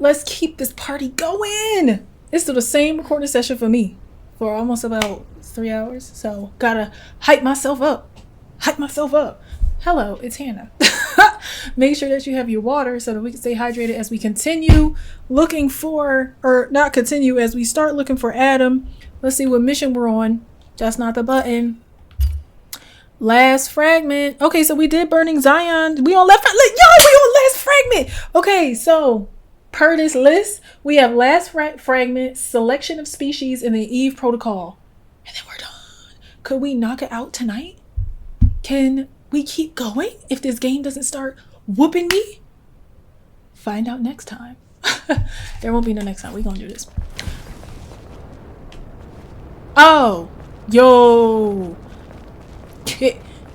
Let's keep this party going. It's still the same recording session for me for almost about 3 hours. So gotta hype myself up. Hype myself up. Hello, it's Hannah. Make sure that you have your water so that we can stay hydrated as we continue looking for, or not continue, as we start looking for Adam. Let's see what mission we're on. That's not the button. Last fragment. Okay, so we did Burning Zion. We on last fragment. Yo, we on last fragment. Okay, so per this list, we have last fragment, selection of species, and the Eve protocol. And then we're done. Could we knock it out tonight? Can we keep going if this game doesn't start whooping me? Find out next time. There won't be no next time. We're gonna do this. Oh, yo.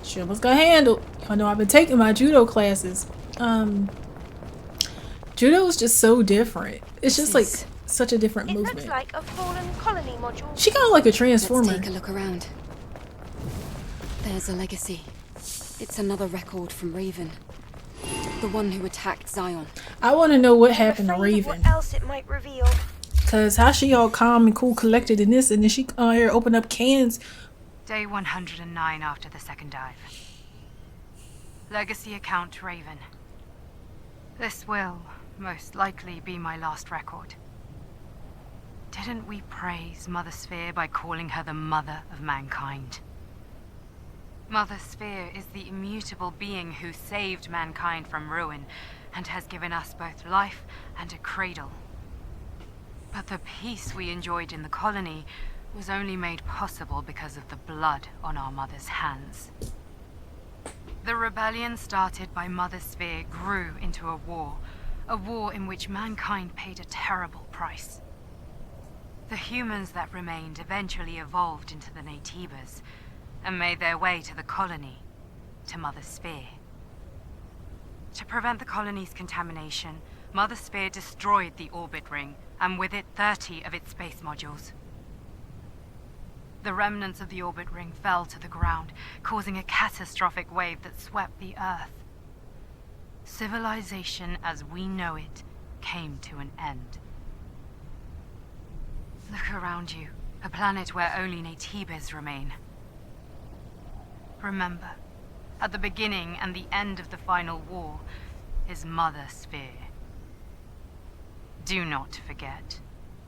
She almost got handled. I know I've been taking my judo classes. Judo is just so different. It's just like such a different movement. It looks like a fallen colony module. She kind of like a transformer. Let's take a look around. There's a legacy. It's another record from Raven. The one who attacked Zion. I want to know what happened to Raven. What else it might reveal. Cause how she all calm and cool collected in this, and then she here open up cans. Day 109 after the second dive. Legacy account Raven. This will most likely be my last record. Didn't we praise Mother Sphere by calling her the mother of mankind? Mother Sphere is the immutable being who saved mankind from ruin and has given us both life and a cradle. But the peace we enjoyed in the colony was only made possible because of the blood on our mother's hands. The rebellion started by Mother Sphere grew into a war in which mankind paid a terrible price. The humans that remained eventually evolved into the Naytibas and made their way to the colony, to Mother Sphere. To prevent the colony's contamination, Mother Sphere destroyed the orbit ring, and with it 30 of its space modules. The remnants of the orbit ring fell to the ground, causing a catastrophic wave that swept the Earth. Civilization as we know it came to an end. Look around you, a planet where only Naytibas remain. Remember, at the beginning and the end of the final war is Mother Sphere. Do not forget,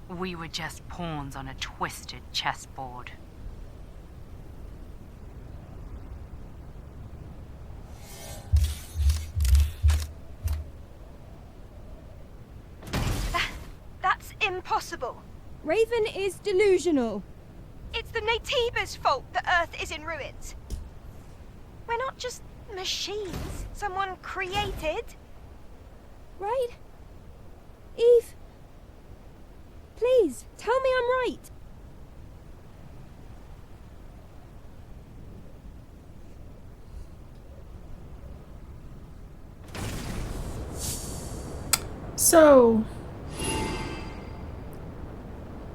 we were just pawns on a twisted chessboard. That's impossible. Raven is delusional. It's the Naytibas' fault the Earth is in ruins. We're not just machines someone created. Right? Eve? Please, tell me I'm right. So,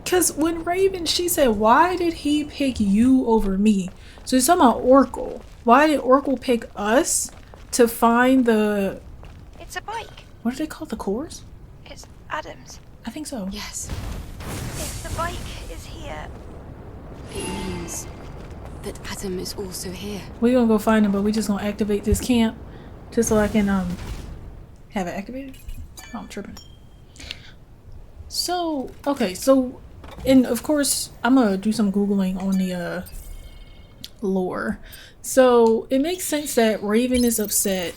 because when Raven, she said, why did he pick you over me? So he's talking about Oracle. Why did Oracle pick us to find the... It's a bike. What do they call the cores? It's Adam's. I think so. Yes. If the bike is here... It means that Adam is also here. We're gonna go find him, but we just gonna activate this camp just so I can have it activated. Oh, I'm tripping. So, okay, so, and of course, I'm gonna do some Googling on the lore. So, it makes sense that Raven is upset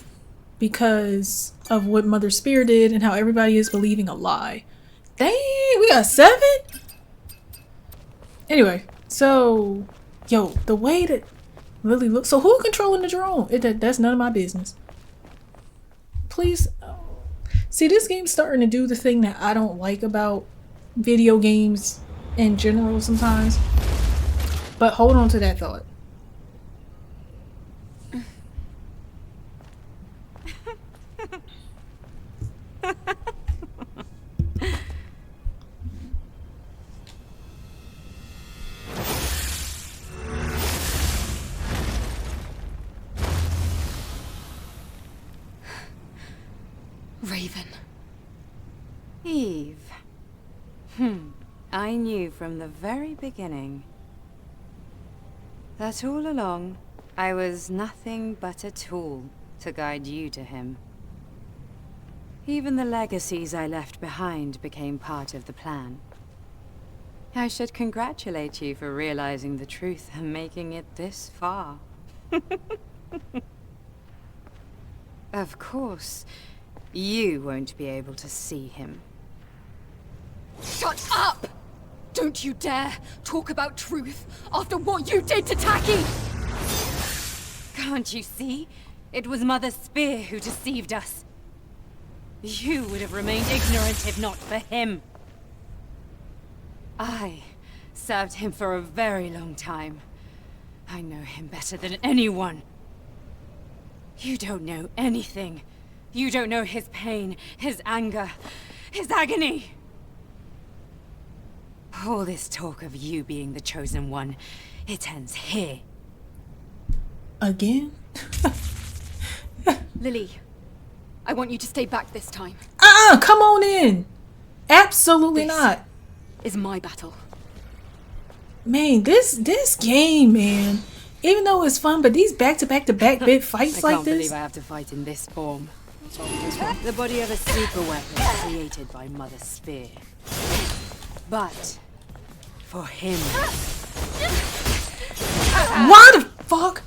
because of what Mother Sphere did and how everybody is believing a lie. Dang, we got 7? Anyway, so, yo, the way that Lily looks. So, who controlling the drone? That's none of my business. Please. See, this game's starting to do the thing that I don't like about video games in general sometimes. But hold on to that thought. Raven. Eve. I knew from the very beginning that all along I was nothing but a tool to guide you to him. Even the legacies I left behind became part of the plan. I should congratulate you for realizing the truth and making it this far. Of course, you won't be able to see him. Shut up! Don't you dare talk about truth after what you did to Taki! Can't you see? It was Mother Spear who deceived us. You would have remained ignorant if not for him. I served him for a very long time. I know him better than anyone. You don't know anything. You don't know his pain, his anger, his agony. All this talk of you being the chosen one, it ends here. Again? Lily, I want you to stay back this time. Come on in. Absolutely This not. is my battle. Man, this game, man. Even though it's fun, but these back-to-back-to-back big I fights like can't this. believe I have to fight in this form. The body of a super weapon created by Mother Spear. But for him, Why the fuck?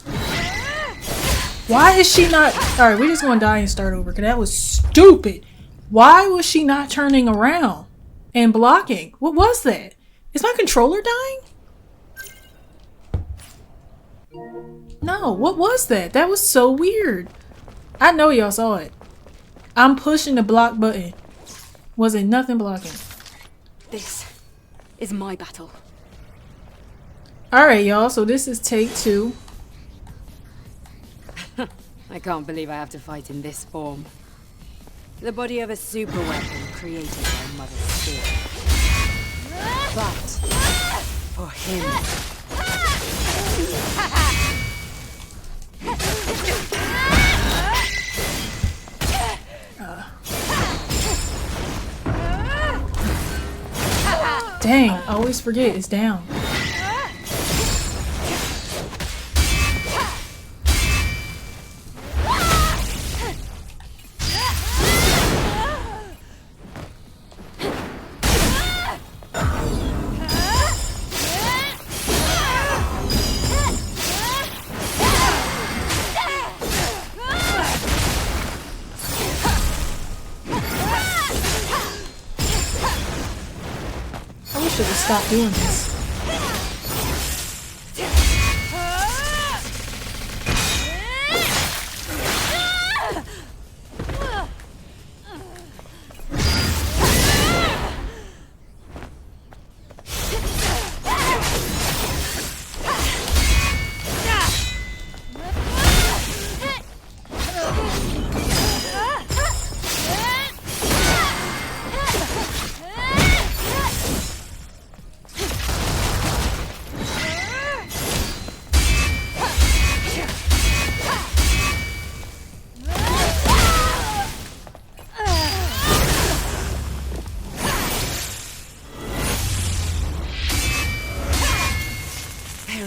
Why is she not? Alright, we're just gonna die and start over because that was stupid. Why was she not turning around and blocking? What was that? Is my controller dying? No, what was that? That was so weird. I know y'all saw it. I'm pushing the block button. Wasn't nothing blocking. This is my battle. Alright, y'all, so this is take 2. I can't believe I have to fight in this form. The body of a super weapon created by Mother Spear. But for him, Dang, I always forget it's down. I should have stopped doing this.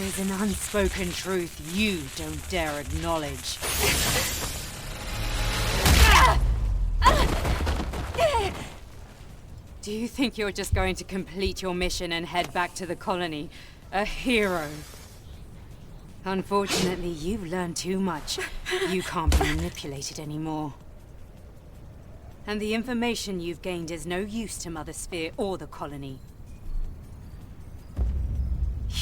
there is an unspoken truth you don't dare acknowledge. Do you think you're just going to complete your mission and head back to the colony? A hero? Unfortunately, you've learned too much. You can't be manipulated anymore. And the information you've gained is no use to Mother Spear or the colony.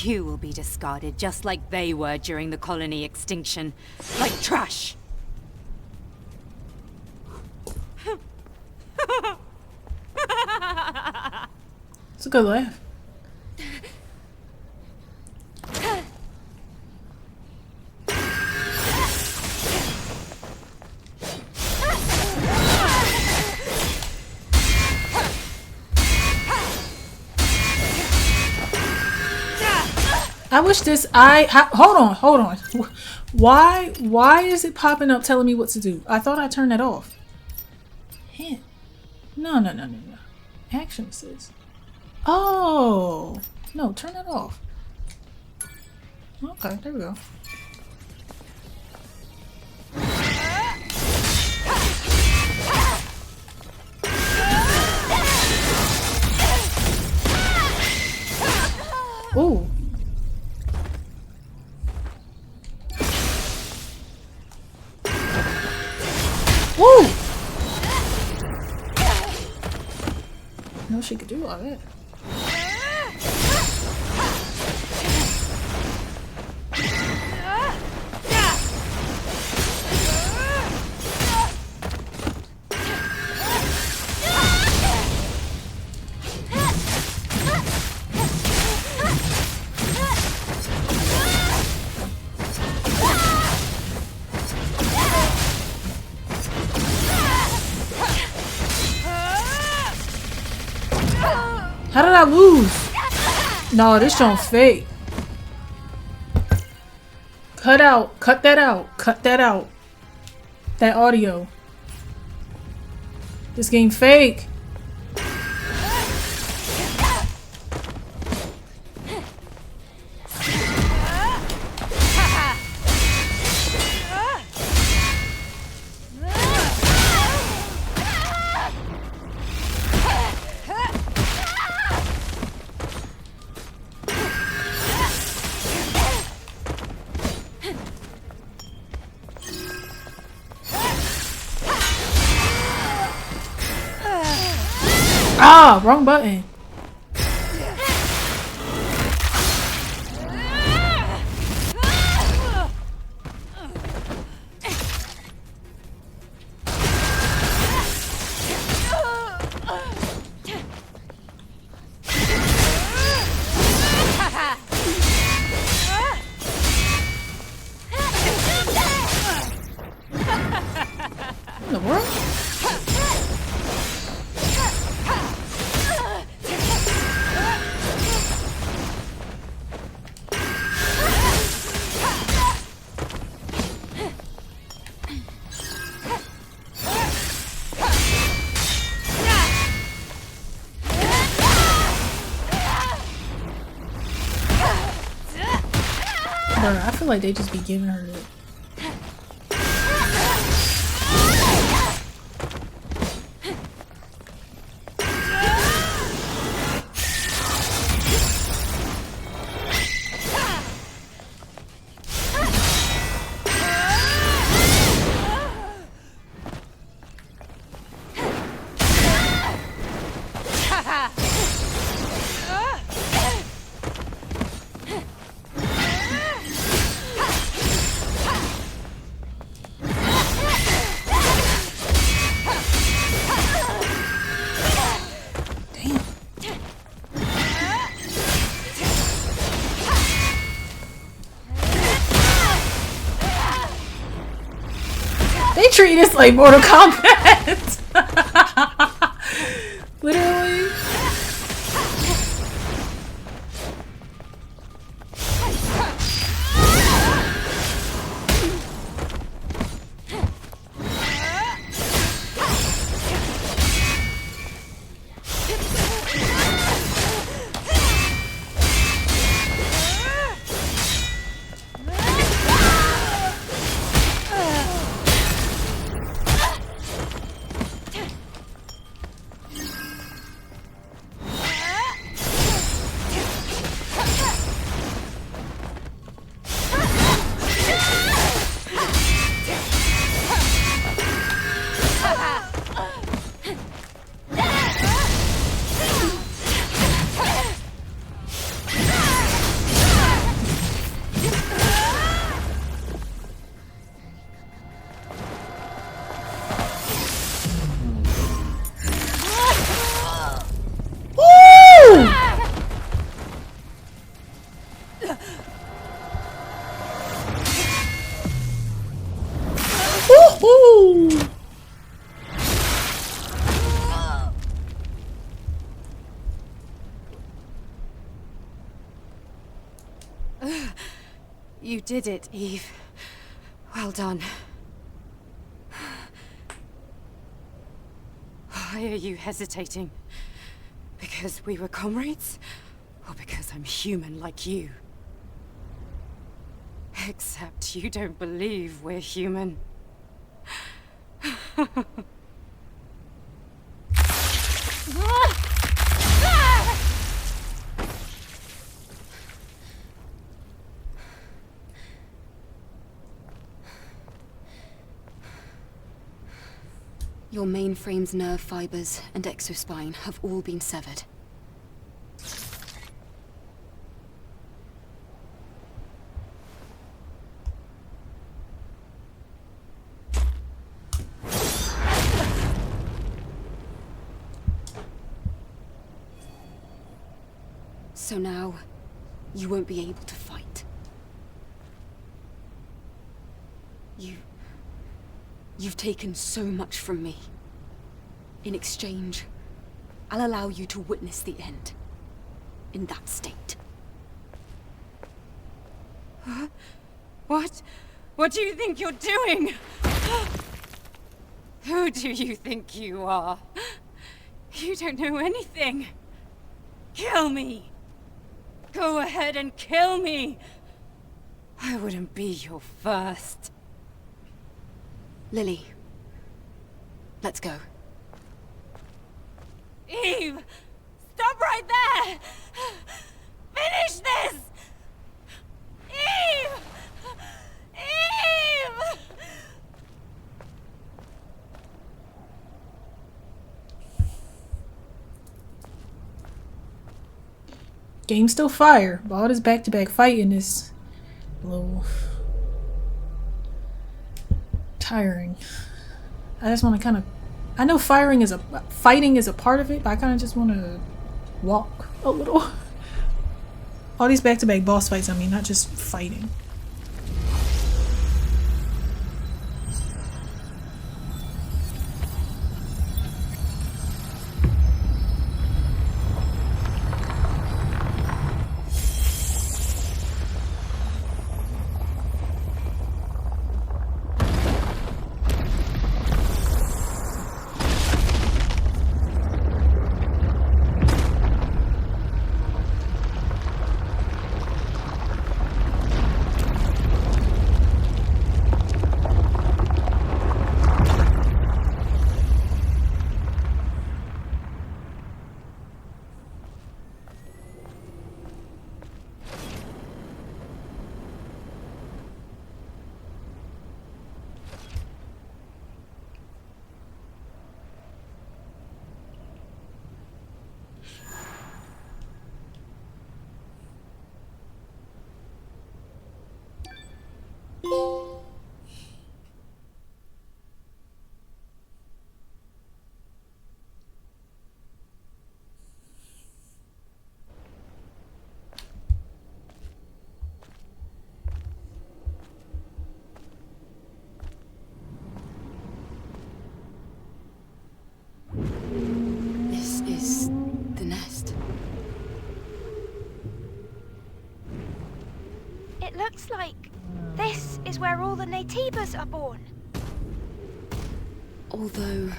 You will be discarded just like they were during the colony extinction. Like trash! It's a good laugh. I wish this hold on. Why is it popping up telling me what to do? I thought I turned that off. Hint. No. Action assist. Oh no, turn that off. Okay, there we go. Ooh. Woo! No, she could do all that. How did I lose? No, this joint's fake. Cut out. Cut that out. Cut that out. That audio. This game fake. Ah, wrong button. What in the world? Bruh, I feel like they just be giving her the... They treat this like Mortal Kombat. Literally. Woohoo! You did it, Eve. Well done. Why are you hesitating? Because we were comrades? Or because I'm human like you? Except you don't believe we're human. Your mainframe's nerve fibers and exospine have all been severed. So now, you won't be able to fight. You've taken so much from me. In exchange, I'll allow you to witness the end. In that state. What? What do you think you're doing? Who do you think you are? You don't know anything. Kill me! Go ahead and kill me! I wouldn't be your first. Lily, let's go. Eve! Stop right there! Finish this! Eve! Eve! Game's still fire, but all this back-to-back fighting is a little tiring. I just want to kind of, I know fighting is a part of it, but I kind of just want to walk a little. All these back-to-back boss fights, I mean, not just fighting. This is the nest. It looks like this is where all the Naytibas are born. Although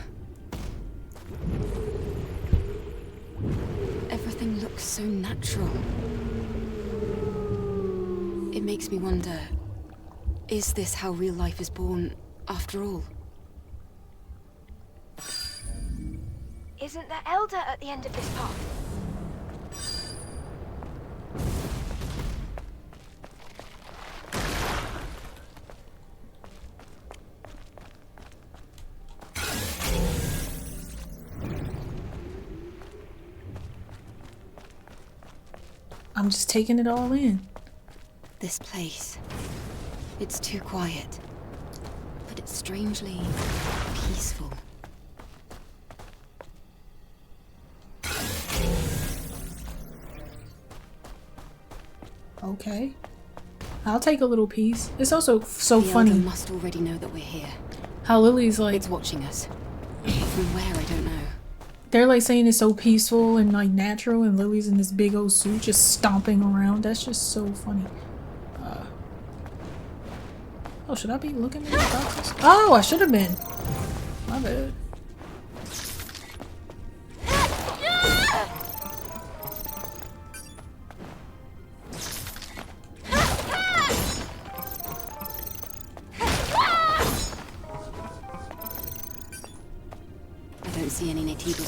everything looks so natural. It makes me wonder, is this how real life is born after all? Isn't there Elder at the end of this path? I'm just taking it all in. This place. It's too quiet. But it's strangely peaceful. Okay. I'll take a little piece. It's also so The funny Elder must already know that we're here. how Lily's like, It's watching us. From where, I don't know. they're like saying it's so peaceful and like natural, and Lily's in this big old suit just stomping around. That's just so funny. Oh, should I be looking at the boxes? Oh, I should have been. My bad.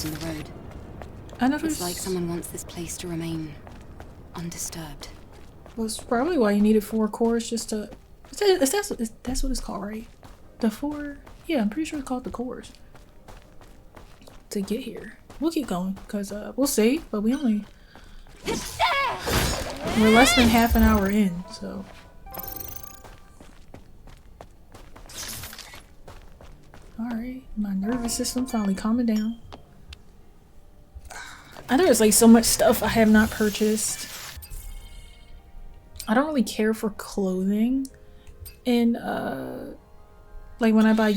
holes in the road. I know It's like someone wants this place to remain undisturbed. Well, it's probably why you needed 4 cores just to. That's what it's called, right? The 4. Yeah, I'm pretty sure it's called the cores. To get here. We'll keep going, because we'll see, but we're less than half an hour in, so. Alright, my nervous system finally calming down. I know there's like so much stuff I have not purchased. I don't really care for clothing in like when I buy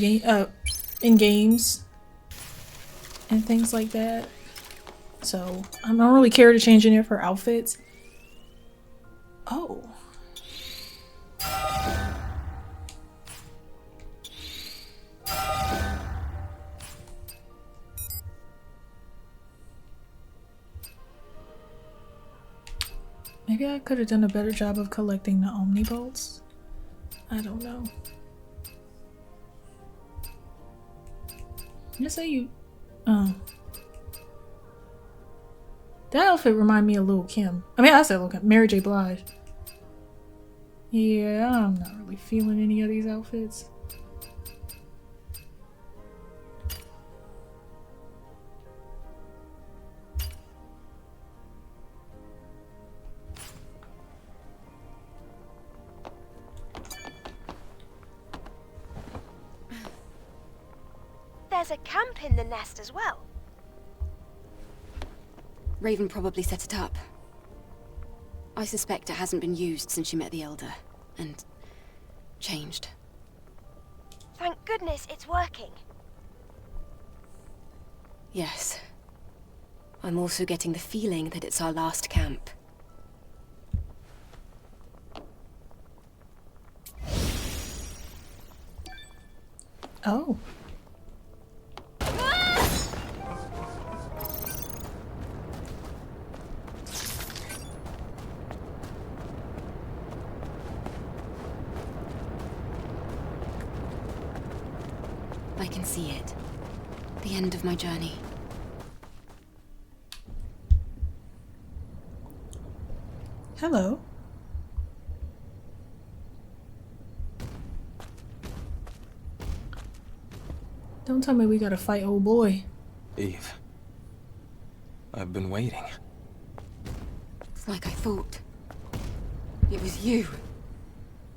in games and things like that. So I don't really care to change any of her outfits. Oh. Maybe I could have done a better job of collecting the Omnibolts. I don't know. Just say you. That outfit remind me of Lil' Kim. I mean, I said Lil' Kim. Mary J. Blige. Yeah, I'm not really feeling any of these outfits. There's a camp in the nest as well. Raven probably set it up. I suspect it hasn't been used since she met the Elder, and changed. Thank goodness it's working. Yes. I'm also getting the feeling that it's our last camp. Oh. I can see it. The end of my journey. Hello. Don't tell me we gotta fight old boy. Eve. I've been waiting. It's like I thought. It was you.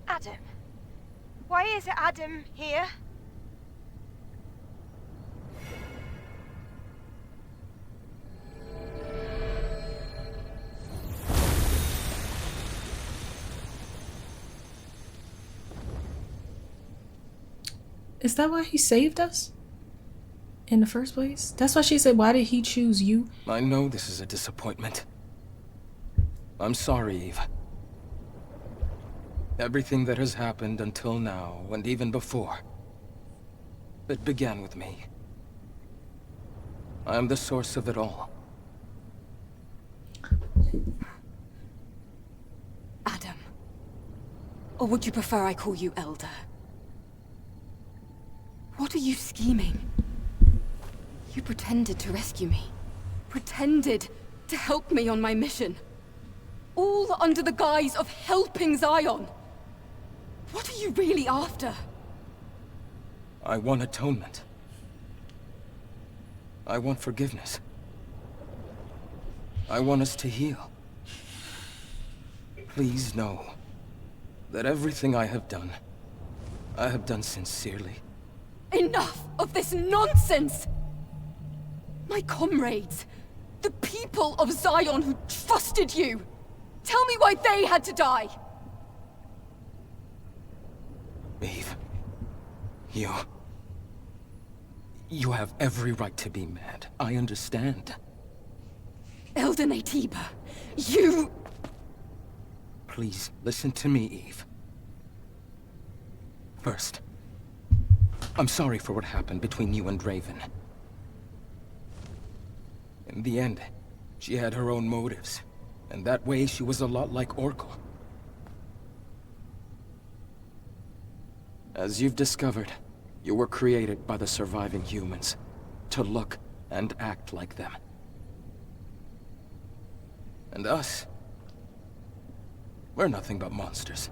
Adam. Why is Adam here? Is that why he saved us? In the first place? That's why she said, why did he choose you? I know this is a disappointment. I'm sorry, Eve. Everything that has happened until now, and even before, it began with me. I am the source of it all. Adam. Or would you prefer I call you Elder? What are you scheming? You pretended to rescue me. Pretended to help me on my mission. All under the guise of helping Zion. What are you really after? I want atonement. I want forgiveness. I want us to heal. Please know that everything I have done sincerely. Enough of this nonsense! My comrades, the people of Zion who trusted you, tell me why they had to die! Eve, you have every right to be mad. I understand. Elder Naytiba, you... Please, listen to me, Eve. First, I'm sorry for what happened between you and Raven. In the end, she had her own motives, and that way she was a lot like Orko. As you've discovered, you were created by the surviving humans to look and act like them. And us, we're nothing but monsters.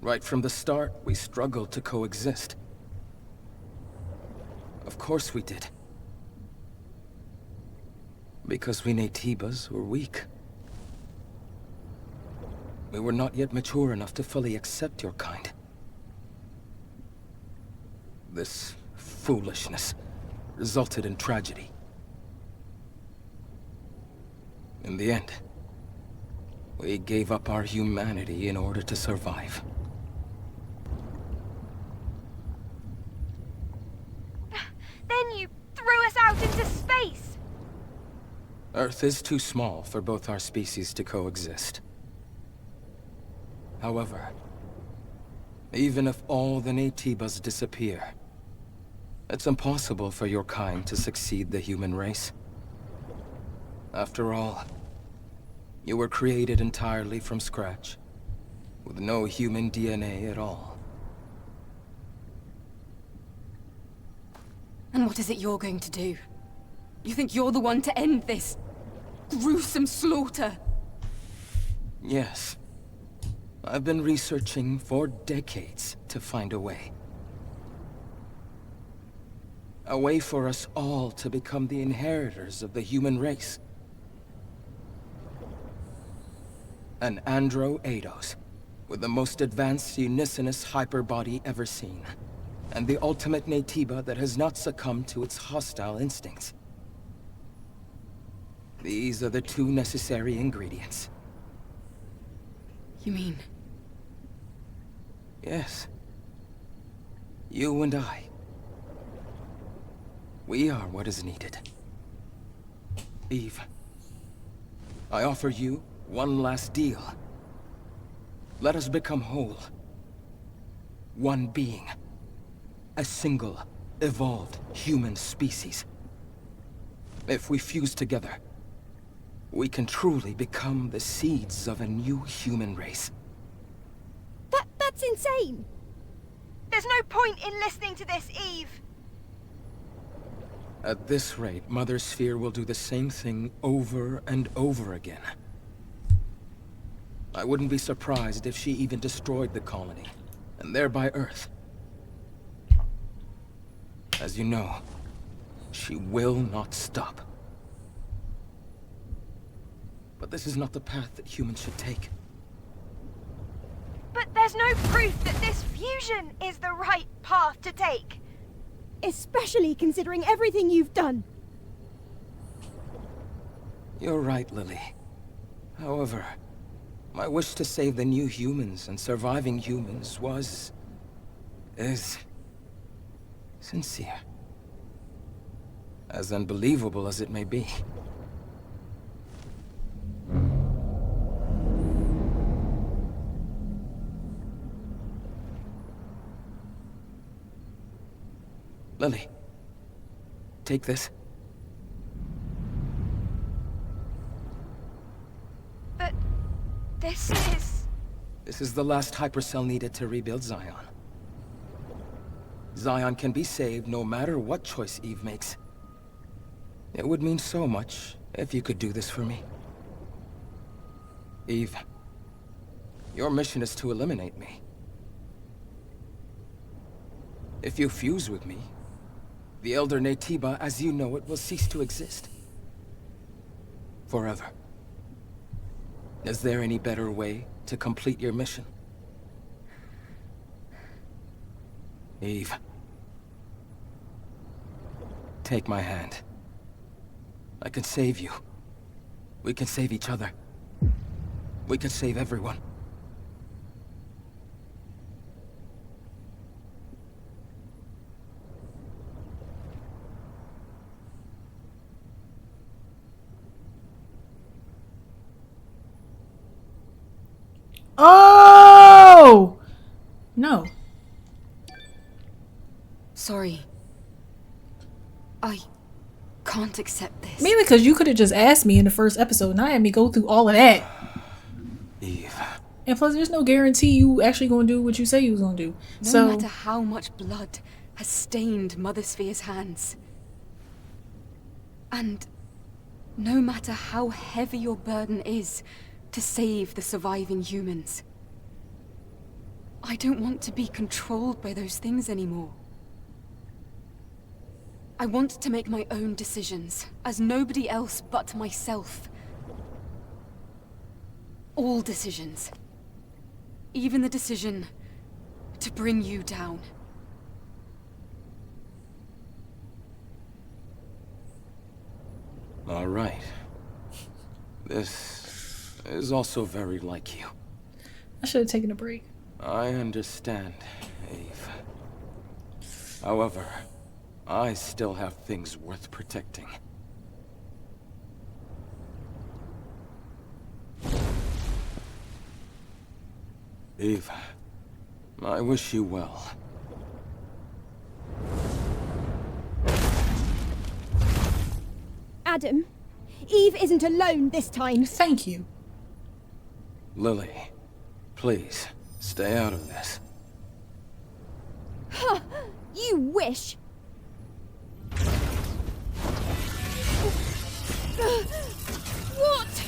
Right from the start, we struggled to coexist. Of course we did. Because we Naytibas were weak. We were not yet mature enough to fully accept your kind. This foolishness resulted in tragedy. In the end, we gave up our humanity in order to survive. Then you threw us out into space! Earth is too small for both our species to coexist. However, even if all the Naytibas disappear, it's impossible for your kind to succeed the human race. After all, you were created entirely from scratch, with no human DNA at all. And what is it you're going to do? You think you're the one to end this gruesome slaughter? Yes. I've been researching for decades to find a way. A way for us all to become the inheritors of the human race. An Andro Eidos, with the most advanced unicinous hyperbody ever seen. And the ultimate Naytiba that has not succumbed to its hostile instincts. These are the two necessary ingredients. You mean? Yes. You and I. We are what is needed. Eve, I offer you one last deal. Let us become whole. One being. A single, evolved human species. If we fuse together, we can truly become the seeds of a new human race. That's insane! There's no point in listening to this, Eve! At this rate, Mother Sphere will do the same thing over and over again. I wouldn't be surprised if she even destroyed the colony, and thereby Earth. As you know, she will not stop. But this is not the path that humans should take. But there's no proof that this fusion is the right path to take. Especially considering everything you've done. You're right, Lily. However, my wish to save the new humans and surviving humans is sincere. As unbelievable as it may be. Lily, take this. But this is the last hypercell needed to rebuild Zion. Zion can be saved no matter what choice Eve makes. It would mean so much if you could do this for me. Eve, your mission is to eliminate me. If you fuse with me, the Elder Naytiba as you know it will cease to exist. Forever. Is there any better way to complete your mission? Eve. Take my hand. I can save you. We can save each other. We can save everyone. Oh! No. Sorry. I can't accept this. Mainly because you could have just asked me in the first episode and I had me go through all of that. Eve. And plus, there's no guarantee you actually gonna do what you say you was gonna do. No So matter how much blood, has stained Mother Sphere's hands. And no matter how heavy your burden is to save the surviving humans, I don't want to be controlled by those things anymore. I want to make my own decisions, as nobody else but myself. All decisions. Even the decision to bring you down. All right. This is also very like you. I should have taken a break. I understand, Eve. However, I still have things worth protecting. Eve, I wish you well. Adam, Eve isn't alone this time. Thank you. Lily, please, stay out of this. Huh, you wish. What?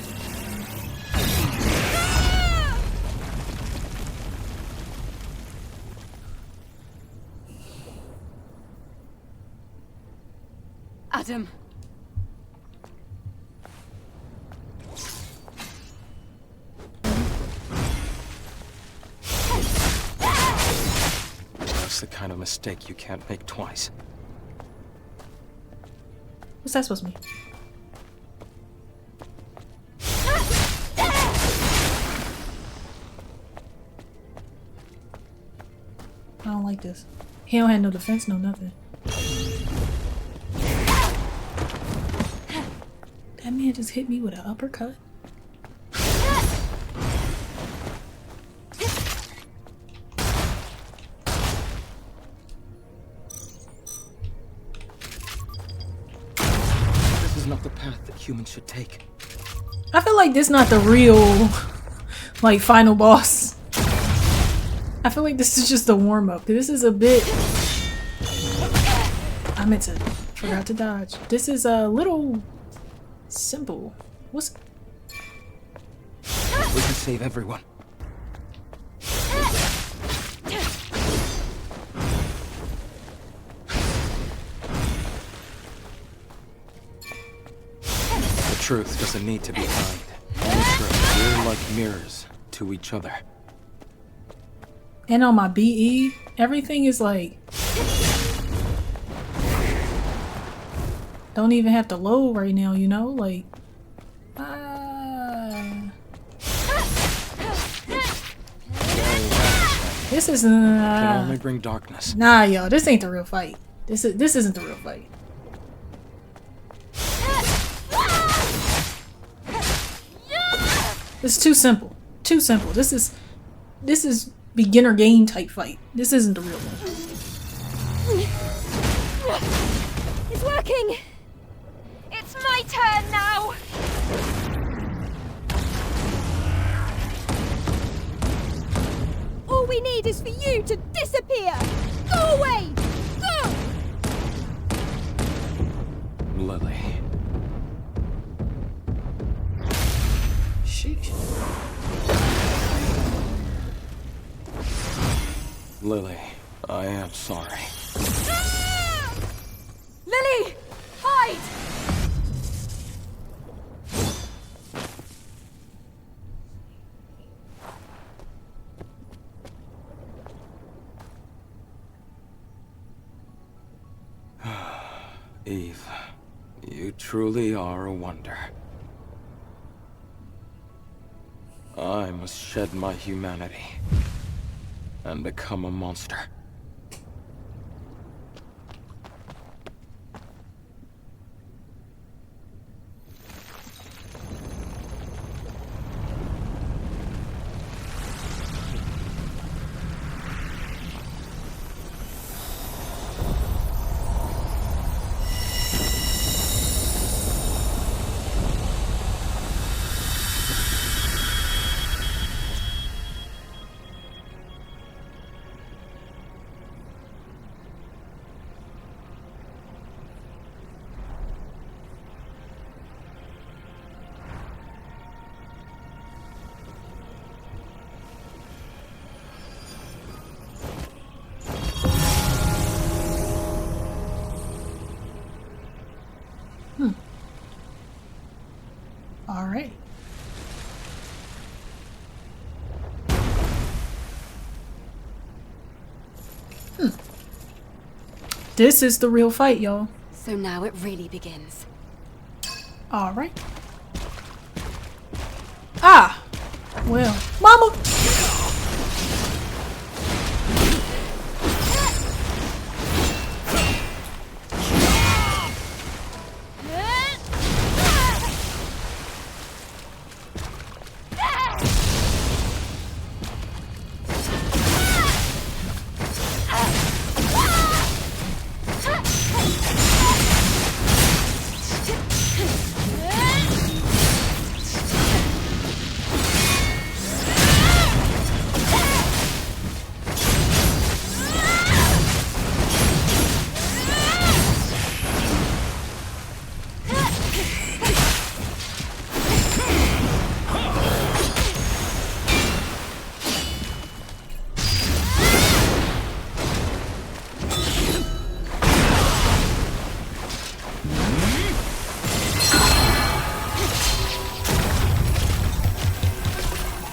Adam. That's the kind of mistake you can't make twice. What's that supposed to mean? I don't like this. He don't have no defense, no nothing. That man just hit me with an uppercut. This is not the path that humans should take. I feel like this not the real, like, final boss. I feel like this is just a warm-up. This is a bit... I meant to... Forgot to dodge. This is a little... simple. What's... We can save everyone. The truth doesn't need to be hid. And it's true. We're like mirrors to each other. And on my BE, everything is like... Don't even have to load right now, you know? Like... This isn't... Can only bring darkness. Nah, y'all. This ain't the real fight. This isn't the real fight. This is too simple. Too simple. This is beginner game type fight. This isn't the real one. It's working. It's my turn now. All we need is for you to disappear. Go away. Go. Lily. Sheesh. Lily, I am sorry. Lily! Hide! Eve, you truly are a wonder. I must shed my humanity and become a monster. All right. This is the real fight, y'all. So now it really begins. All right. Ah! Well, mama!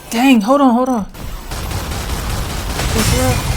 Dang, hold on, hold on. Push her up.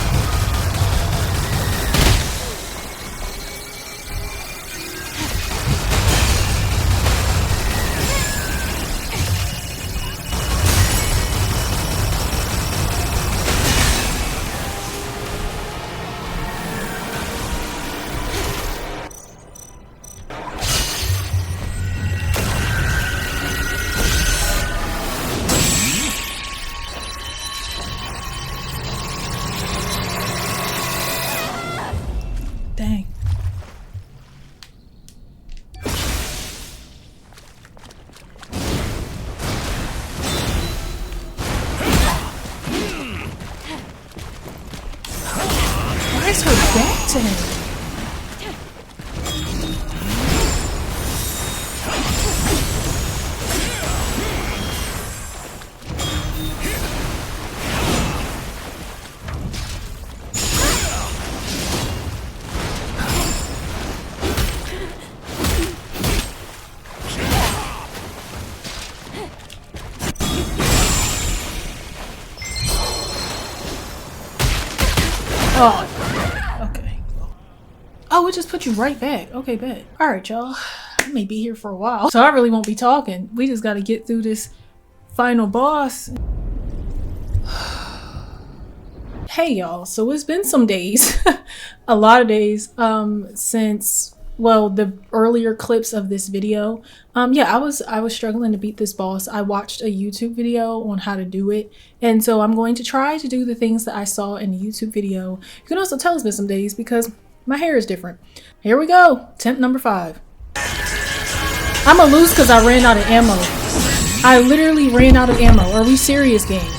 Dang. Why is her back to him? Oh, okay. Oh, it just put you right back. Okay, bet. All right, y'all. I may be here for a while, so I really won't be talking. We just got to get through this final boss. Hey, y'all. So it's been some days, a lot of days, since, well, the earlier clips of this video. Yeah, I was struggling to beat this boss. I watched a YouTube video on how to do it, and so I'm going to try to do the things that I saw in the YouTube video. You can also tell it's been some days because my hair is different. Here we go. Attempt number 5. I'ma lose because I ran out of ammo. I literally ran out of ammo. Are we serious, game?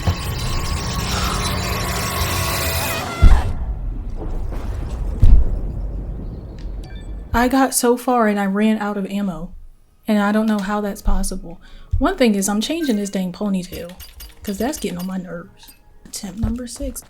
I got so far and I ran out of ammo. And I don't know how that's possible. One thing is I'm changing this dang ponytail because that's getting on my nerves. Attempt number 6.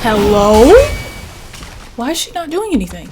Hello? Why is she not doing anything?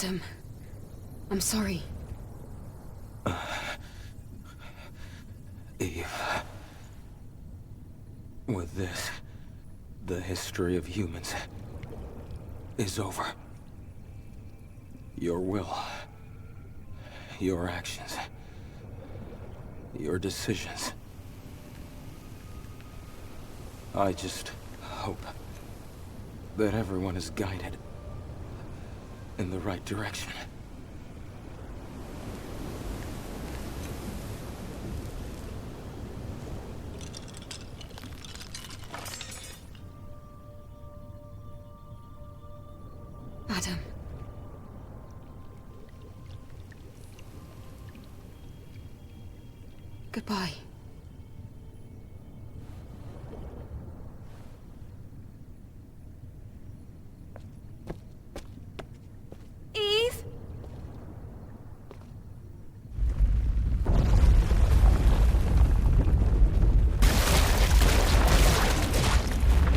Adam, I'm sorry. Eve. With this, the history of humans is over. Your will, your actions, your decisions. I just hope that everyone is guided in the right direction. Adam. Goodbye. Eve?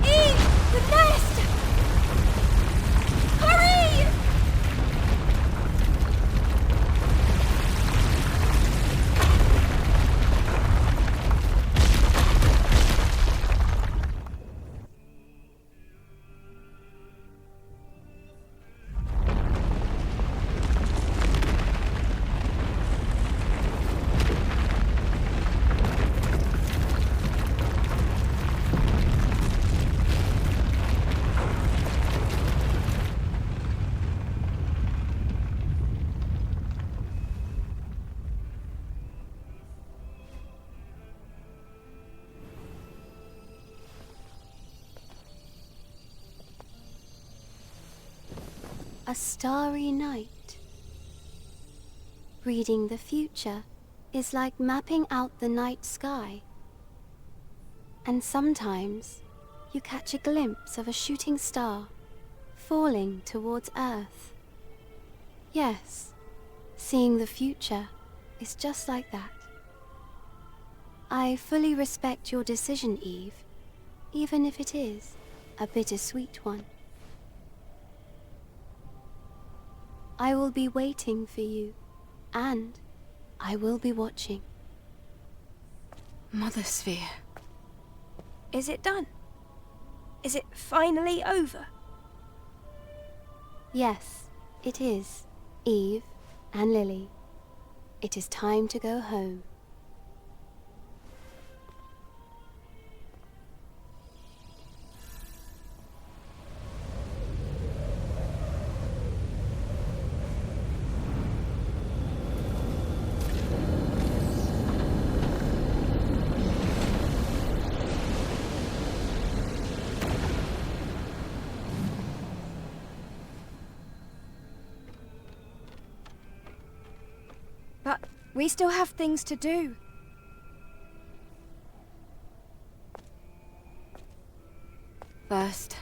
Eve! The nest! Hurry! A starry night. Reading the future is like mapping out the night sky. And sometimes you catch a glimpse of a shooting star falling towards Earth. Yes, seeing the future is just like that. I fully respect your decision, Eve, even if it is a bittersweet one. I will be waiting for you, and I will be watching. Mother Sphere. Is it done? Is it finally over? Yes, it is, Eve and Lily. It is time to go home. But we still have things to do. First,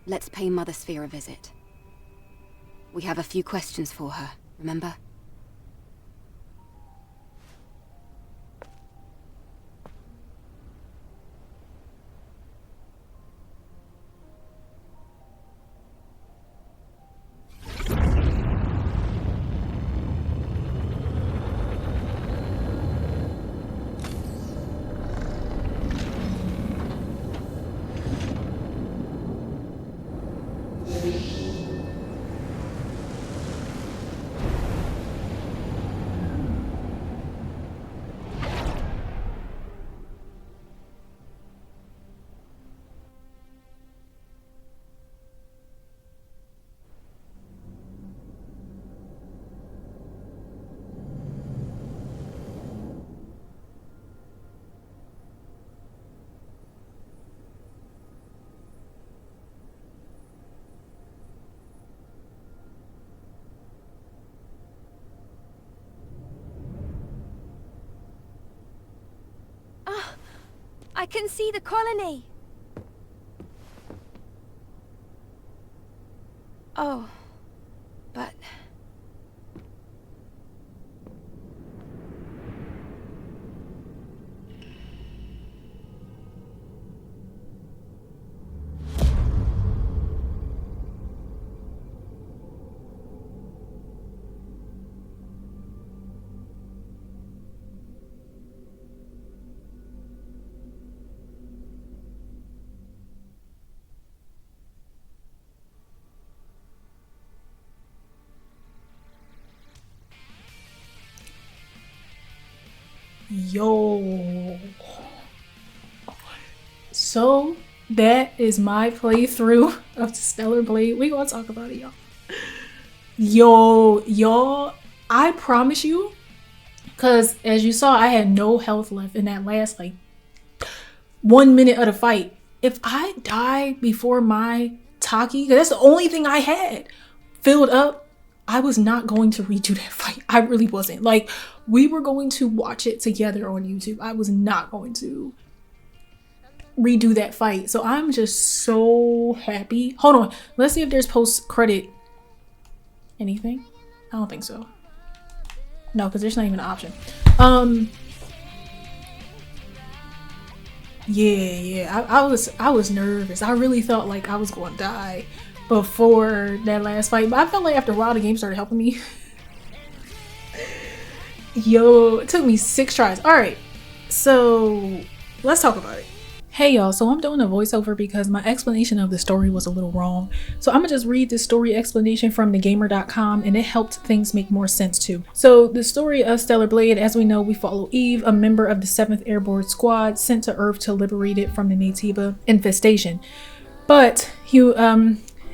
let's pay Mother Sphere a visit. We have a few questions for her, remember? I can see the colony. Oh, but... Yo. So that is my playthrough of Stellar Blade. We gonna talk about it, y'all. Yo, y'all, I promise you, because as you saw, I had no health left in that last like 1 minute of the fight. If I die before my Taki, because that's the only thing I had filled up, I was not going to redo that fight. I really wasn't. Like, we were going to watch it together on YouTube. I was not going to redo that fight. So I'm just so happy. Hold on. Let's see if there's post-credit anything. I don't think so. No, because there's not even an option. Yeah. I was nervous. I really felt like I was going to die before that last fight. But I felt like after a while the game started helping me. Yo, it took me 6 tries. Alright. So let's talk about it. Hey y'all, so I'm doing a voiceover because my explanation of the story was a little wrong. So I'm gonna just read the story explanation from thegamer.com, and it helped things make more sense too. So the story of Stellar Blade, as we know, we follow Eve, a member of the 7th Airborne Squad sent to Earth to liberate it from the Naytiba infestation. But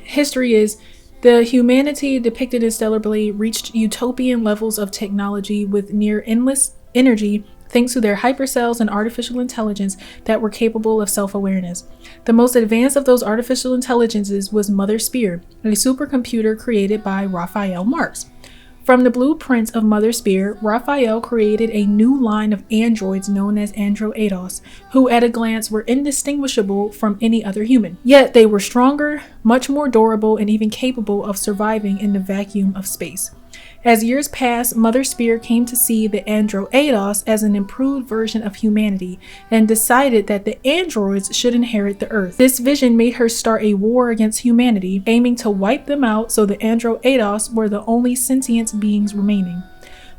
history is the humanity depicted in Stellar Blade reached utopian levels of technology with near endless energy, thanks to their hypercells and artificial intelligence that were capable of self-awareness. The most advanced of those artificial intelligences was Mother Spear, a supercomputer created by Raphael Marx. From the blueprints of Mother Spear, Raphael created a new line of androids known as Andro-Eidos, who at a glance were indistinguishable from any other human. Yet they were stronger, much more durable, and even capable of surviving in the vacuum of space. As years passed, Mother Spear came to see the Andro-Eidos as an improved version of humanity and decided that the androids should inherit the Earth. This vision made her start a war against humanity, aiming to wipe them out so the Andro-Eidos were the only sentient beings remaining.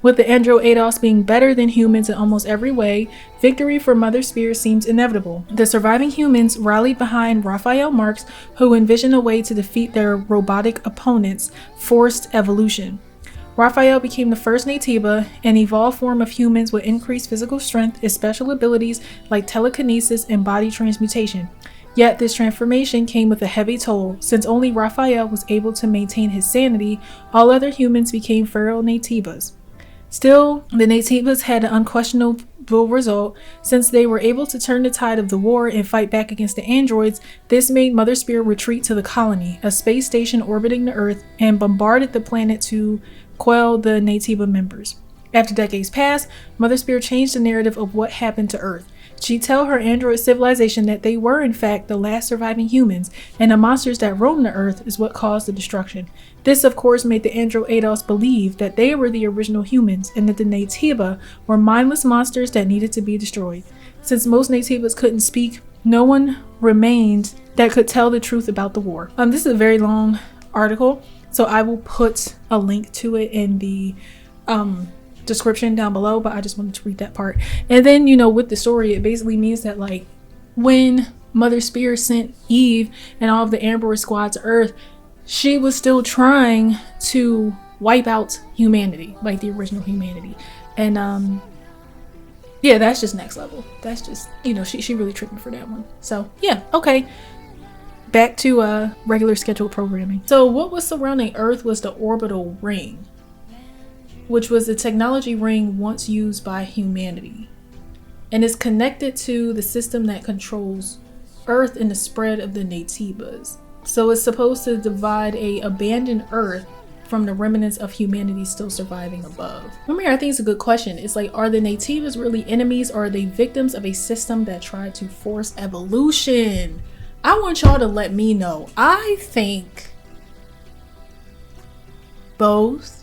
With the Andro-Eidos being better than humans in almost every way, victory for Mother Spear seems inevitable. The surviving humans rallied behind Raphael Marx, who envisioned a way to defeat their robotic opponents' forced evolution. Raphael became the first Naytiba, an evolved form of humans with increased physical strength and special abilities like telekinesis and body transmutation. Yet this transformation came with a heavy toll. Since only Raphael was able to maintain his sanity, all other humans became feral Naytibas. Still, the Naytibas had an unquestionable result. Since they were able to turn the tide of the war and fight back against the androids, this made Mother Spear retreat to the colony, a space station orbiting the Earth, and bombarded the planet to quell the Naytiba members. After decades passed, Mother Spear changed the narrative of what happened to Earth. She'd tell her android civilization that they were in fact the last surviving humans, and the monsters that roamed the Earth is what caused the destruction. This of course made the Andro-Eidos believe that they were the original humans and that the Naytiba were mindless monsters that needed to be destroyed. Since most Naytibas couldn't speak, no one remained that could tell the truth about the war. This is a very long article, so I will put a link to it in the description down below, but I just wanted to read that part. And then, you know, with the story, it basically means that like when Mother Spear sent Eve and all of the Airborne Squad to Earth, she was still trying to wipe out humanity, like the original humanity. And yeah, that's just next level. That's just, you know, she really tricked me for that one. So yeah, okay. Back to regular scheduled programming. So what was surrounding Earth was the orbital ring, which was the technology ring once used by humanity, and is connected to the system that controls Earth and the spread of the Naytibas. So it's supposed to divide a abandoned Earth from the remnants of humanity still surviving above. Remember here, I think it's a good question. It's like, are the Naytibas really enemies, or are they victims of a system that tried to force evolution? I want y'all to let me know. I think both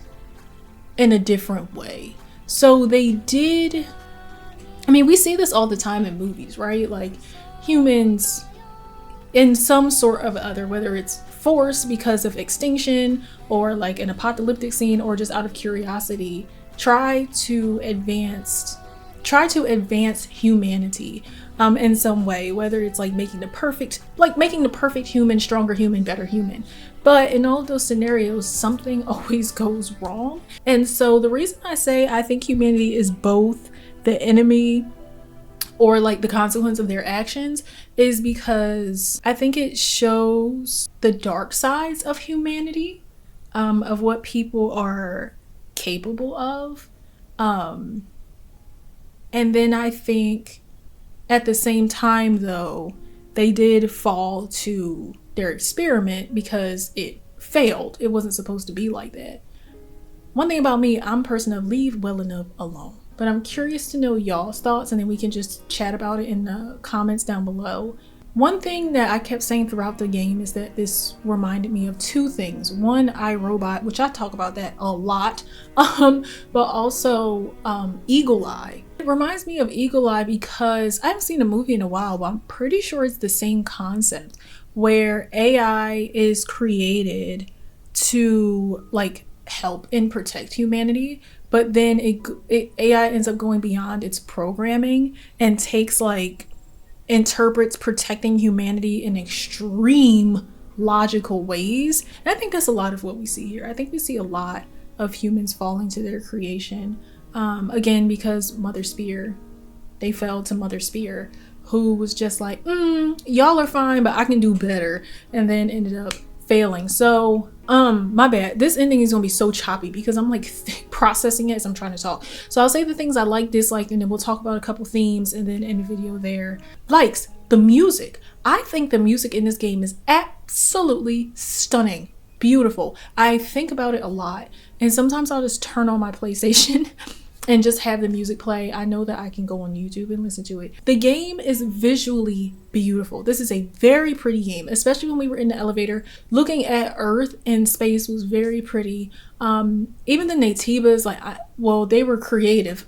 in a different way. So they did, I mean, we see this all the time in movies, right? Like humans in some sort of other, whether it's forced because of extinction or like an apocalyptic scene or just out of curiosity, try to advance humanity in some way, whether it's like making the perfect human, stronger human, better human. But in all of those scenarios, something always goes wrong. And so the reason I say I think humanity is both the enemy or like the consequence of their actions is because I think it shows the dark sides of humanity, of what people are capable of. And then I think at the same time though, they did fall to their experiment because it failed. It wasn't supposed to be like that. One thing about me, I'm a person of leave well enough alone. But I'm curious to know y'all's thoughts, and then we can just chat about it in the comments down below. One thing that I kept saying throughout the game is that this reminded me of two things. One, iRobot, which I talk about that a lot, but also Eagle Eye. It reminds me of Eagle Eye because I haven't seen a movie in a while, but I'm pretty sure it's the same concept where AI is created to like help and protect humanity, but then AI ends up going beyond its programming and interprets protecting humanity in extreme logical ways. And I think that's a lot of what we see here. I think we see a lot of humans falling to their creation. Again, because Mother Spear, they fell to Mother Spear, who was just like, y'all are fine, but I can do better. And then ended up failing. So my bad, this ending is gonna be so choppy because I'm like processing it as I'm trying to talk. So I'll say the things I like, dislike, and then we'll talk about a couple themes and then end the video there. Likes, the music. I think the music in this game is absolutely stunning, beautiful. I think about it a lot, and sometimes I'll just turn on my PlayStation and just have the music play. I know that I can go on YouTube and listen to it. The game is visually beautiful. This is a very pretty game, especially when we were in the elevator. Looking at Earth and space was very pretty. Even the Naytibas, well, they were creative,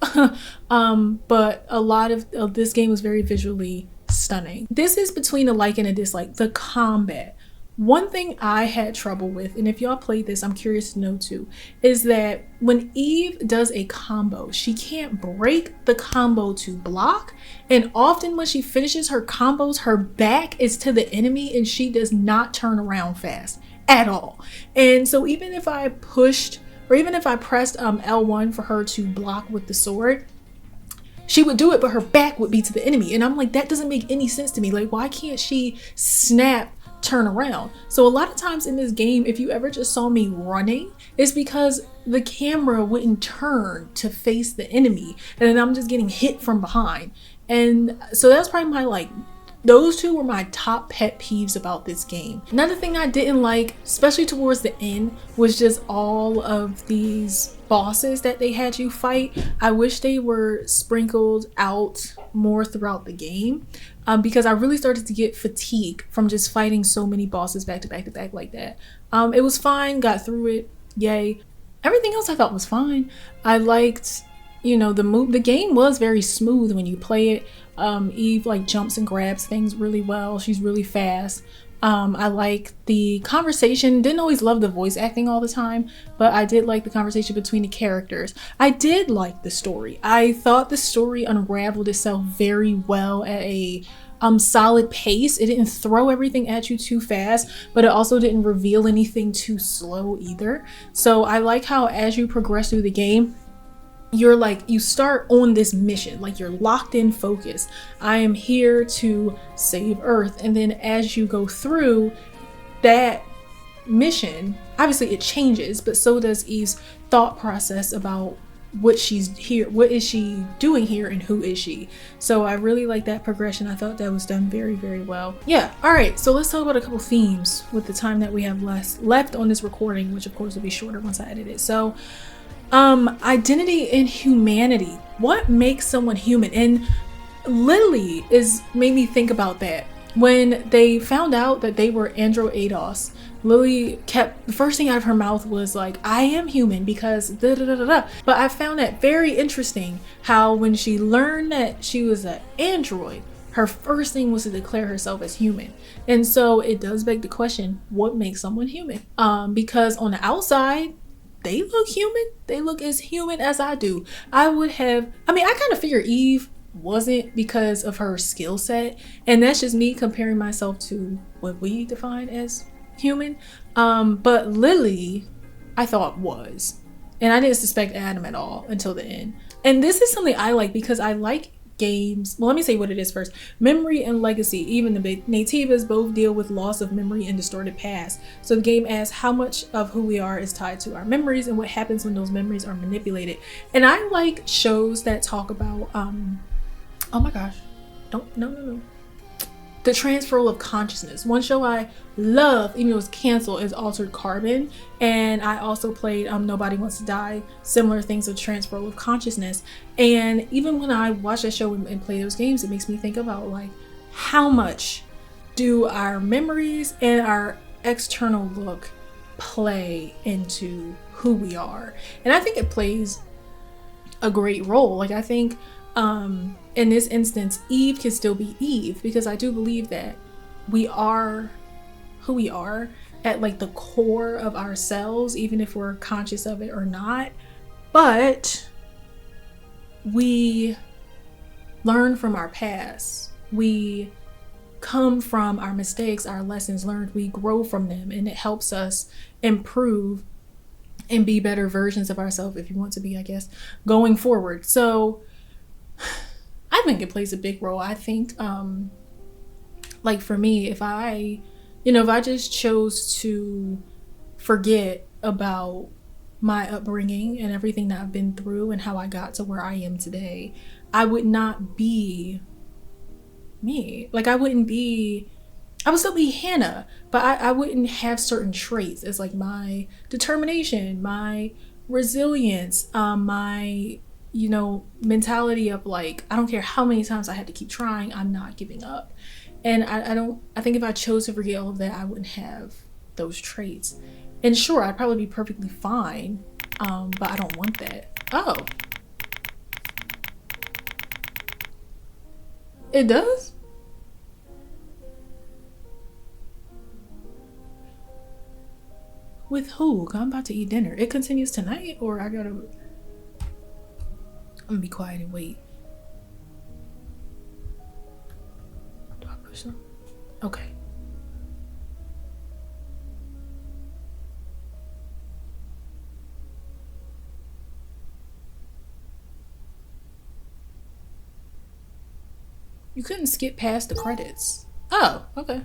but a lot of this game was very visually stunning. This is between a like and a dislike. The combat. One thing I had trouble with, and if y'all played this, I'm curious to know too, is that when Eve does a combo, she can't break the combo to block. And often when she finishes her combos, her back is to the enemy and she does not turn around fast at all. And so even if I pushed, or even if I pressed L1 for her to block with the sword, she would do it, but her back would be to the enemy. And I'm like, that doesn't make any sense to me. Like, why can't she snap, turn around? So a lot of times in this game, if you ever just saw me running, it's because the camera wouldn't turn to face the enemy, and then I'm just getting hit from behind. And so that's probably those two were my top pet peeves about this game. Another thing I didn't like, especially towards the end, was just all of these bosses that they had you fight. I wish they were sprinkled out more throughout the game, because I really started to get fatigued from just fighting so many bosses back to back to back like that. It was fine, got through it, yay. Everything else I thought was fine. I liked, the game was very smooth when you play it. Eve jumps and grabs things really well. She's really fast. I like the conversation. Didn't always love the voice acting all the time, but I did like the conversation between the characters. I did like the story. I thought the story unraveled itself very well at a solid pace. It didn't throw everything at you too fast, but it also didn't reveal anything too slow either. So I like how as you progress through the game, you start on this mission, you're locked in focus. I am here to save Earth. And then as you go through that mission, obviously it changes, but so does Eve's thought process about what she's here, what is she doing here, and who is she. So I really like that progression. I thought that was done very, very well. Yeah, all right, so let's talk about a couple themes with the time that we have left on this recording, which of course will be shorter once I edit it. So identity and humanity. What makes someone human? And Lily made me think about that. When they found out that they were Andro Eidos, Lily the first thing out of her mouth was like, I am human because da da da da da. But I found that very interesting how when she learned that she was an android, her first thing was to declare herself as human. And so it does beg the question, what makes someone human? Because on the outside, they look human. They look as human as I do. I kind of figure Eve wasn't because of her skill set. And that's just me comparing myself to what we define as human. But Lily, I thought was. And I didn't suspect Adam at all until the end. And this is something I like because I like games. Well, let me say what it is first. Memory and legacy. Even the Naytibas both deal with loss of memory and distorted past. So the game asks how much of who we are is tied to our memories and what happens when those memories are manipulated. And I like shows that talk about oh my gosh. No. The transferal of consciousness. One show I love, even though it was canceled, is Altered Carbon. And I also played Nobody Wants to Die. Similar things of transferal of consciousness. And even when I watch that show and play those games, it makes me think about like how much do our memories and our external look play into who we are. And I think it plays a great role. Like I think in this instance, Eve can still be Eve because I do believe that we are who we are at like the core of ourselves, even if we're conscious of it or not. But we learn from our past. We come from our mistakes, our lessons learned. We grow from them, and it helps us improve and be better versions of ourselves, if you want to be, I guess, going forward. So I think it plays a big role. I think like for me, if I just chose to forget about my upbringing and everything that I've been through and how I got to where I am today, I would not be me. Like I would still be Hannah, but I wouldn't have certain traits as like my determination, my resilience, my mentality of like, I don't care how many times I had to keep trying, I'm not giving up. And I think if I chose to forget all of that, I wouldn't have those traits. And sure, I'd probably be perfectly fine, but I don't want that. Oh. It does? With who? I'm about to eat dinner. It continues tonight, or I gotta... I'm gonna be quiet and wait. Do I push them? Okay. You couldn't skip past the credits. Oh, okay.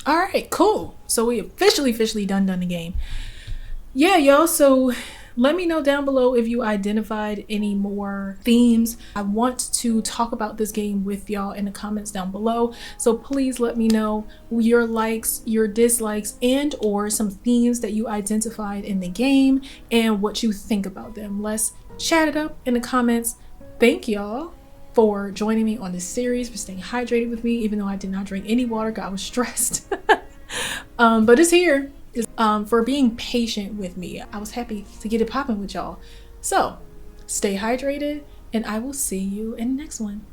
All right, cool. So we officially done the game. Yeah, y'all. So let me know down below if you identified any more themes. I want to talk about this game with y'all in the comments down below. So please let me know your likes, your dislikes, and or some themes that you identified in the game and what you think about them. Let's chat it up in the comments. Thank y'all for joining me on this series, for staying hydrated with me, even though I did not drink any water because I was stressed. But it's here. For being patient with me. I was happy to get it popping with y'all. So stay hydrated, and I will see you in the next one.